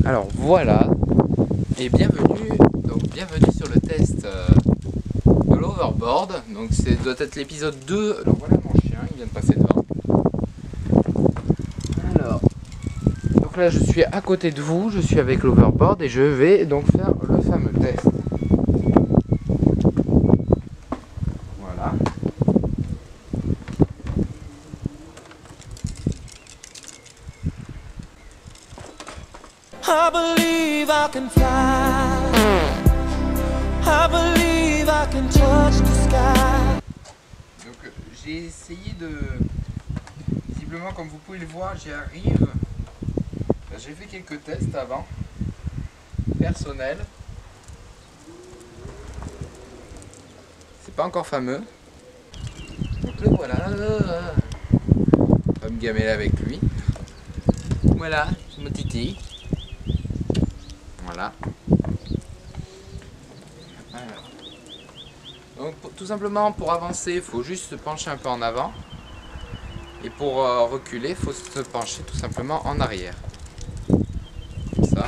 Alors voilà, et bienvenue sur le test de l'overboard. Donc ça doit être l'épisode 2. Alors voilà mon chien, il vient de passer devant. Alors, donc là je suis à côté de vous, je suis avec l'overboard et je vais donc faire le fameux test. Voilà. I believe I can fly. I believe I can touch the sky. Donc j'ai essayé de... Visiblement comme vous pouvez le voir, j'y arrive. J'ai fait quelques tests avant. Personnels. C'est pas encore fameux. Donc le voilà. On va me gameler avec lui. Voilà, mon titi. Voilà. Alors. Donc tout simplement pour avancer, il faut juste se pencher un peu en avant. Et pour reculer, il faut se pencher tout simplement en arrière. Comme ça.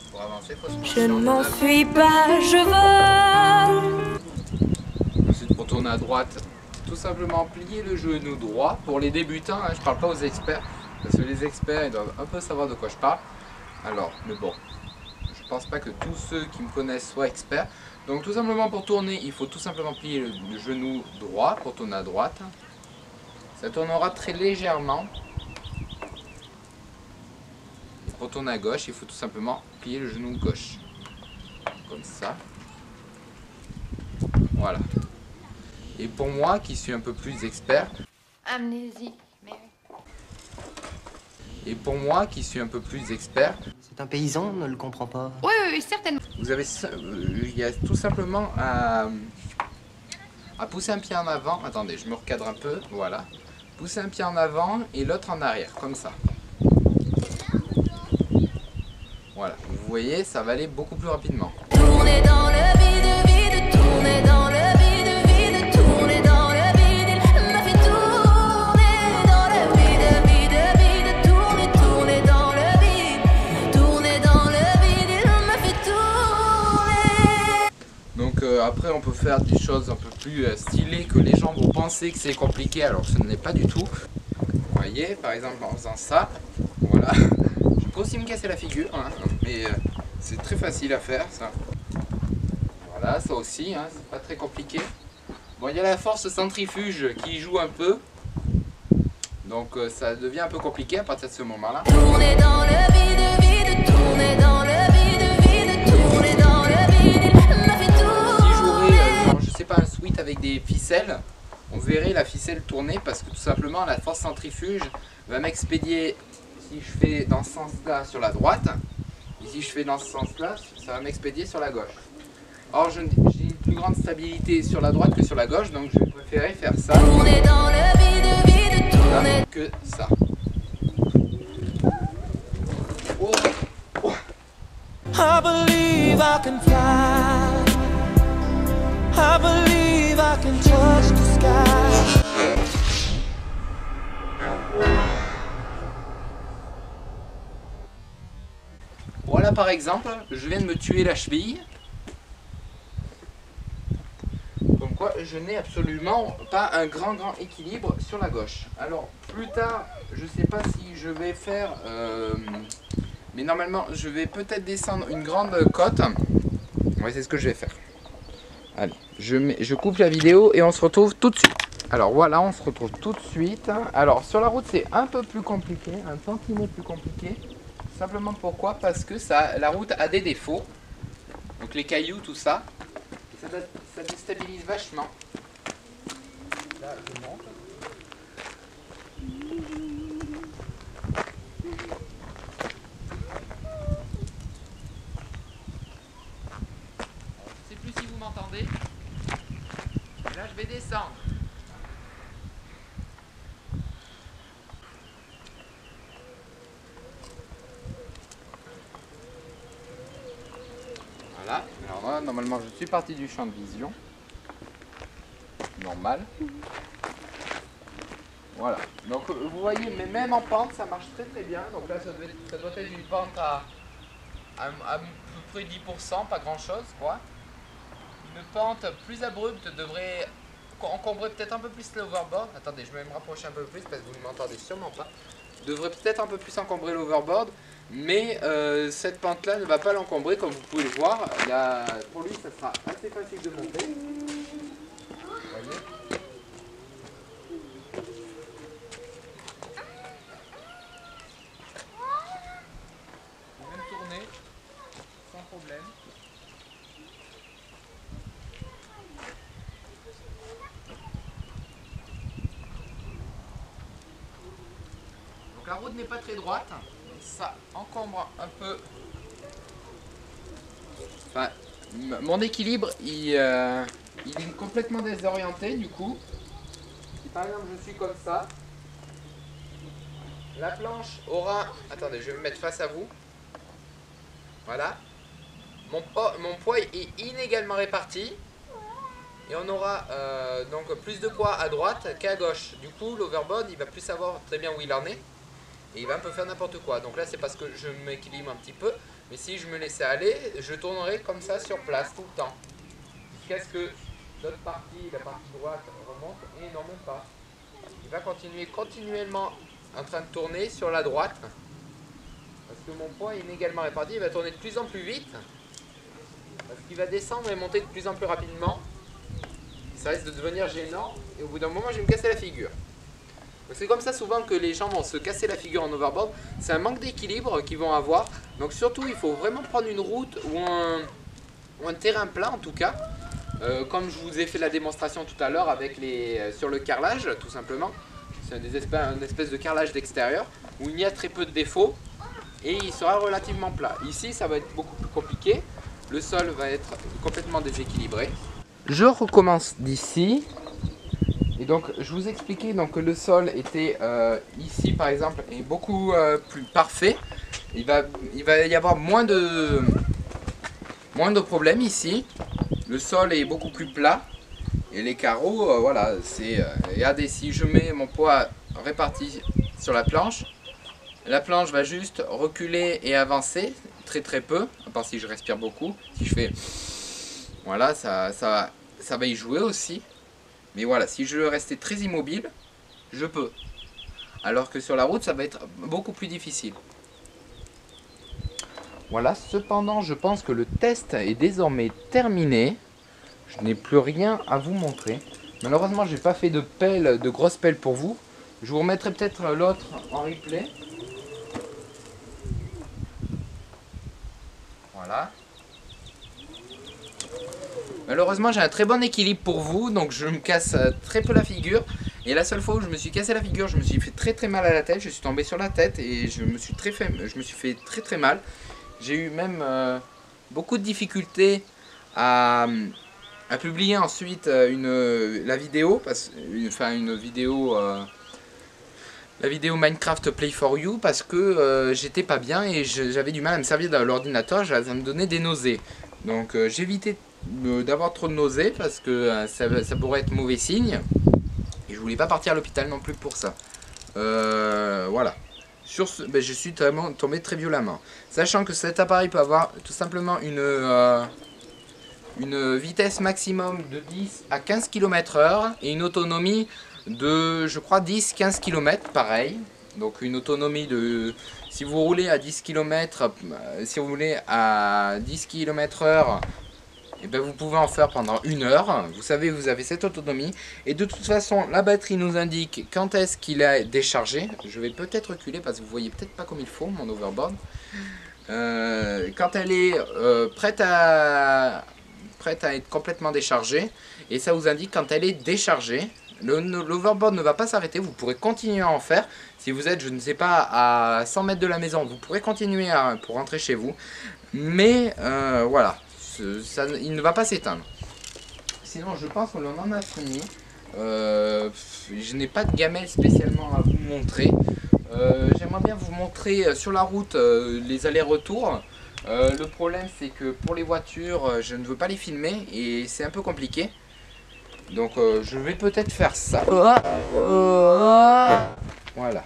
Pour avancer, il faut se pencher Je ne en avant. m'enfuis pas, je vole. Ensuite, pour tourner à droite, tout simplement plier le genou droit. Pour les débutants, hein, je ne parle pas aux experts, parce que les experts ils doivent un peu savoir de quoi je parle. Alors, mais bon, je pense pas que tous ceux qui me connaissent soient experts. Donc tout simplement pour tourner, il faut tout simplement plier le genou droit pour tourner à droite. Ça tournera très légèrement. Et pour tourner à gauche, il faut tout simplement plier le genou gauche. Comme ça. Voilà. Et pour moi, qui suis un peu plus expert, Amnésie, mais et pour moi, qui suis un peu plus expert, C'est un paysan, on ne le comprend pas. oui, certainement. vous avez, il y a tout simplement à pousser un pied en avant. Attendez, je me recadre un peu. Voilà. Pousser un pied en avant et l'autre en arrière, comme ça. Voilà. Vous voyez, ça va aller beaucoup plus rapidement. Tourner dans le vide, vide, tourner dans le vide, vide, tourner dans le vide. Il m'a fait tourner dans le vide, vide, vide, tourner, tourner dans le vide, tourner dans le vide. Il m'a fait tourner. Donc après, on peut faire des choses un peu plus stylées que les gens vont penser que c'est compliqué, alors que ce n'est pas du tout. Vous voyez, par exemple, en faisant ça, voilà. Je peux aussi me casser la figure, hein, mais c'est très facile à faire, ça. Voilà, ça aussi, hein, c'est pas très compliqué. Bon, il y a la force centrifuge qui joue un peu, donc ça devient un peu compliqué à partir de ce moment-là. Tourner dans le vide, vide, tourner dans le vide, vide, tourner dans le vide. Il m'a fait tourner. Si j'aurais, genre, je sais pas, un sweat avec des ficelles, on verrait la ficelle tourner parce que tout simplement la force centrifuge va m'expédier, si je fais dans ce sens-là sur la droite, et si je fais dans ce sens-là, ça va m'expédier sur la gauche. Or j'ai une plus grande stabilité sur la droite que sur la gauche, donc je vais préférer faire ça Tourner dans le vide, vide, tourner. là, que ça. Oh, oh. I believe I can fly. I believe I can touch the sky. Voilà par exemple, je viens de me tuer la cheville. Comme quoi je n'ai absolument pas un grand équilibre sur la gauche. Alors plus tard, je ne sais pas si je vais faire... mais normalement je vais peut-être descendre une grande côte. Ouais, c'est ce que je vais faire. Allez, je coupe la vidéo et on se retrouve tout de suite. Alors voilà, on se retrouve tout de suite. Alors sur la route c'est un peu plus compliqué, un tantinet plus compliqué. Simplement pourquoi? Parce que la route a des défauts. Donc les cailloux, tout ça. Et ça déstabilise vachement. Là, je monte. Je ne sais plus si vous m'entendez. Là, je vais descendre. Voilà, alors là, normalement je suis parti du champ de vision. normal. Voilà, donc vous voyez, mais même en pente ça marche très bien. Donc là ça doit être une pente à peu près 10%, pas grand chose quoi. Une pente plus abrupte devrait encombrer peut-être un peu plus l'overboard. Attendez, je vais me rapprocher un peu plus parce que vous ne m'entendez sûrement pas. Devrait peut-être un peu plus encombrer l'overboard, mais cette pente là ne va pas l'encombrer comme vous pouvez le voir. Là, pour lui ça sera assez facile de monter. Vous voyez ? Sans problème. Donc la route n'est pas très droite, ça encombre un peu. Enfin, mon équilibre il est complètement désorienté du coup. Si par exemple je suis comme ça, la planche aura. Attendez, je vais me mettre face à vous. Voilà. Mon poids est inégalement réparti. Et on aura donc plus de poids à droite qu'à gauche. Du coup, l'overboard, il va plus savoir très bien où il en est. Et il va un peu faire n'importe quoi. Donc là, c'est parce que je m'équilibre un petit peu. Mais si je me laissais aller, je tournerais comme ça sur place tout le temps. Jusqu'à ce que l'autre partie, la partie droite, remonte. Et non, même pas. Il va continuer continuellement en train de tourner sur la droite. Parce que mon poids est inégalement réparti, il va tourner de plus en plus vite. Parce qu'il va descendre et monter de plus en plus rapidement. Ça risque de devenir gênant. Et au bout d'un moment, je vais me casser la figure. C'est comme ça souvent que les gens vont se casser la figure en overboard. C'est un manque d'équilibre qu'ils vont avoir. Donc surtout, il faut vraiment prendre une route ou un terrain plat en tout cas. Comme je vous ai fait la démonstration tout à l'heure avec sur le carrelage, tout simplement. C'est une espèce de carrelage d'extérieur où il y a très peu de défauts. Et il sera relativement plat. Ici, ça va être beaucoup plus compliqué. Le sol va être complètement déséquilibré. Je recommence d'ici. Et donc, je vous expliquais donc, que le sol était ici, par exemple, est beaucoup plus parfait. Il va y avoir moins de problèmes ici. Le sol est beaucoup plus plat. Et les carreaux, voilà, c'est... regardez, si je mets mon poids réparti sur la planche va juste reculer et avancer très peu, à part si je respire beaucoup. Si je fais... Voilà, ça va y jouer aussi. Mais voilà, si je veux rester très immobile, je peux. Alors que sur la route, ça va être beaucoup plus difficile. Voilà, cependant, je pense que le test est désormais terminé. Je n'ai plus rien à vous montrer. Malheureusement, je n'ai pas fait de grosses pelles pour vous. Je vous remettrai peut-être l'autre en replay. Voilà. Malheureusement, j'ai un très bon équilibre pour vous, donc je me casse très peu la figure. Et la seule fois où je me suis cassé la figure, je me suis fait très mal à la tête. Je suis tombé sur la tête et je me suis fait très mal. J'ai eu même beaucoup de difficultés à publier ensuite la vidéo, la vidéo Minecraft Play for You, parce que j'étais pas bien et j'avais du mal à me servir de l'ordinateur, ça me donnait des nausées. Donc j'évitais d'avoir trop de nausées parce que ça pourrait être mauvais signe. Et je voulais pas partir à l'hôpital non plus pour ça. Voilà. Sur ce, je suis vraiment tombé très violemment. Sachant que cet appareil peut avoir tout simplement une vitesse maximum de 10 à 15 km/h et une autonomie de, je crois, 10-15 km, pareil. Donc une autonomie de... Si vous roulez à 10 km, si vous roulez à 10 km/h, et ben vous pouvez en faire pendant 1 heure. Vous savez, vous avez cette autonomie. Et de toute façon, la batterie nous indique quand est-ce qu'il est déchargé. Je vais peut-être reculer parce que vous voyez peut-être pas comme il faut mon overboard. Quand elle est prête à être complètement déchargée. Et ça vous indique quand elle est déchargée. L'overboard ne va pas s'arrêter, vous pourrez continuer à en faire. Si vous êtes, je ne sais pas, à 100 mètres de la maison, vous pourrez continuer pour rentrer chez vous. Mais voilà, il ne va pas s'éteindre. Sinon, je pense qu'on en a fini. Je n'ai pas de gamelle spécialement à vous montrer. J'aimerais bien vous montrer sur la route les allers-retours. Le problème, c'est que pour les voitures, je ne veux pas les filmer et c'est un peu compliqué. Donc je vais peut-être faire ça. Voilà.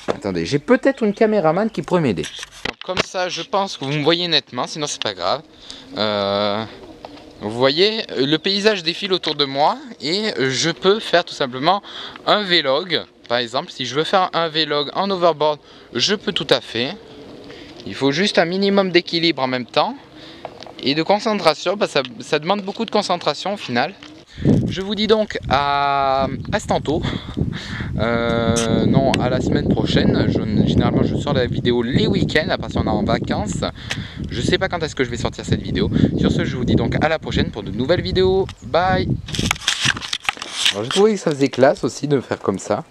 Attendez, j'ai peut-être une caméraman qui pourrait m'aider. Comme ça, je pense que vous me voyez nettement, sinon c'est pas grave. Vous voyez, le paysage défile autour de moi et je peux faire tout simplement un vlog. Par exemple, si je veux faire un vlog en overboard, je peux tout à fait. Il faut juste un minimum d'équilibre en même temps et de concentration, parce que ça demande beaucoup de concentration au final. Je vous dis donc à tantôt. Non, à la semaine prochaine. Généralement je sors la vidéo les week-ends, à partir on est en vacances. Je sais pas quand est-ce que je vais sortir cette vidéo. Sur ce, je vous dis donc à la prochaine pour de nouvelles vidéos. Bye. Alors j'ai trouvé que ça faisait classe aussi de faire comme ça.